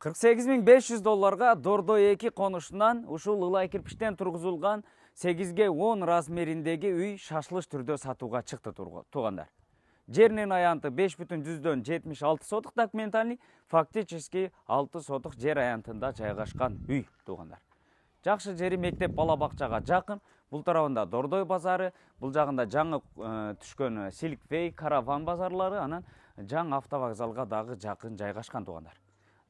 $48.500 Дордой 2 конушунан ушул ылай кирпичтен тургузулган 8ге 10 размеріндегі үй шашылыш түрдө сатууга чыкты туугандар. Жеринин аянты 5,76 сотық документальный, фактически 6 сотық жер аянтында жайгашкан үй туугандар. Жакшы жери мектеп бала бакчага жакын, бул тарабында Дордой базары, бул жагында жаңы түшкөн Силиквей, Караван базарлары, анан жаңы автовокзалга дагы жакын жайгашкан туугандар.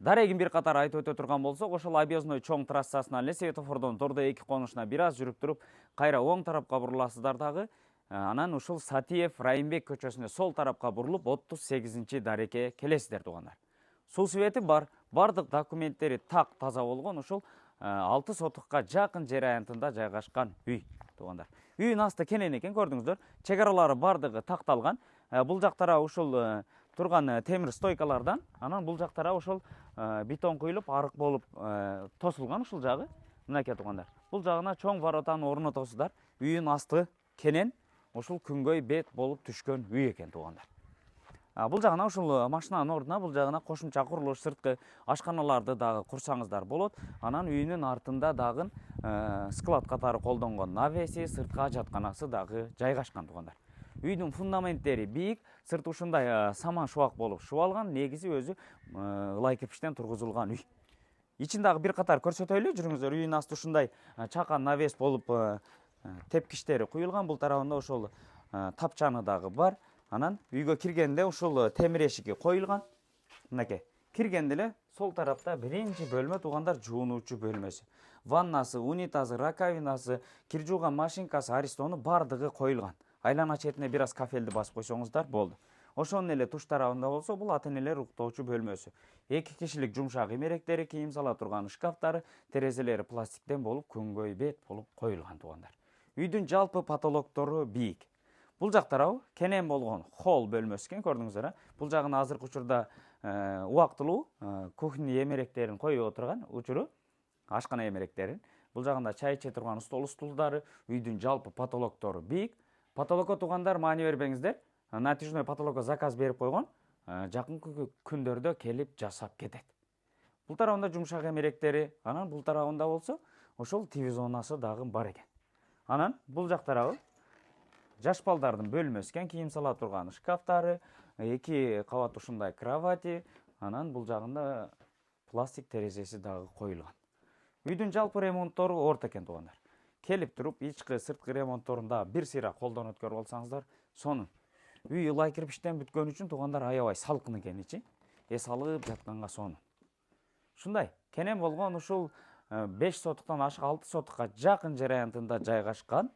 Дарегин бир катар айтып өтө турган болсок, ошол объездной чоң трассасынан эле светофордон Дордой 2 конушуна бир аз жүрүп туруп, кайра оң тарапка буруласыздар дагы. Анан ушул Сатиев, Райымбек көчөсүнө сол тарапка бурулуп, 38-чи дарекке келесиздер туугандар. Суу свети бар, бардык документтери так таза болгон, ушул 6 сотукка жакын жер аянтында жайгашкан үй туугандар. Үйдүн асты кенен экен, көрдүңүздөр. Чегаралары бардыгы такталган. Бул жактара ушул турган темир стойкалардан, анан бул жактара ушул бетон куюлуп, арык болуп тосулган ушул жагы. Мынакей туугандар. Бул жагына чоң воротаны орнотосуздар. Үйдүн асты кенен ушул күнгөй бет болуп түшкөн үй экен туугандар. Бул жагына ушул машинанын ордуна бул жагына кошумча курулуш сырткы ашканаларды дагы курсаңыздар болот. Анан үйүнүн артында дагы склад катары колдонгон навеси, сырткы ажатканасы дагы жайгашкан туугандар. Үйдүн фундаменттери бийик, сырты ушундай саман шубак болуп шубалган, негизи өзү ылай кирпичтен тургузулган үй. Ичин дагы бир катар көрсөтөйлү, жүрүңүздөр. Үйдүн асты ушундай чакан навес болуп тепкиштери куюлган. Бул тарабында ошол тапчаны дагы бар. Анан үйгө киргенде ушул темир эшиги коюлган. Мынакей. Киргенде эле сол тарапта биринчи бөлмө туугандар жуунуучу бөлмөсү. Ваннасы, унитазы, раковинасы, кир жууган машинкасы, аристону бардыгы коюлган. Айлана четине бир аз кафелди басып койсоңуздар болду. Ошонун эле туш тарабында болсо бул ата энелер уктоочу бөлмөсү. 2 кишилик жумшак эмеректери, кийим сала турган шкафтары, терезелери пластиктен болуп, күнгөй бет болуп коюлган туугандар. Үйдүн жалпы потолоктору бийик. Бул жак тарабы кенен болгон холл бөлмөсү экен, көрдүңүздөр. Бул жагына азыркы учурда убактылуу кухня эмеректерин коюп отурган учуру, ашкана эмеректерин. Бул жагында чай иче турган стол стулдары, үйдүн жалпы потолоктору бийик. Потолокко туугандар маани бербеңиздер. Натяжной потолокко заказ берип койгон. Жакынкы күндөрдө келип жасап кетет. Бул тарабында жумшак эмеректери, анан бул тарабында болсо ошол ТВ зонасы дагы бар экен. Анан бул жак тарабы жаш балдардын бөлмөсү экен, кийим сала турган шкафтары, 2 кабат ушундай кровати, анан бул жагында пластик терезеси дагы коюлган. Үйдүн жалпы ремонттору орто экен туугандар. Келип туруп, ички сырткы ремонтторунда бир сыйра колдон өткөрүп алсаңыздар, сонун. Үй ылай кирпичтен бүткөн үчүн туугандар аябай салкын экен ичи. Эс алып жатканга сонун. Ушундай кенен болгон ушул 5 сотуктан ашык 6 сотукка жакын жер аянтында жайгашкан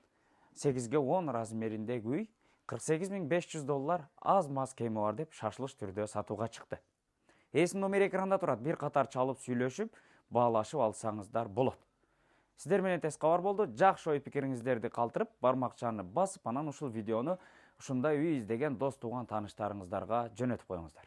8ге 10 размериндеги үй $48.500 аз маз кеми бар деп шашылыш түрдө сатууга чыкты. Эсим номер экранда турат, бир катар чалып сүйлөшүп, баалашып алсаңыздар болот. Сиздер менен тез кабар болду. Жакшы ой пикириңиздерди калтырып, бармакчаны басып, анан ушул видеону ушундай үй издеген дос туган тааныштарыңыздарга жөнөтүп коюңуздар.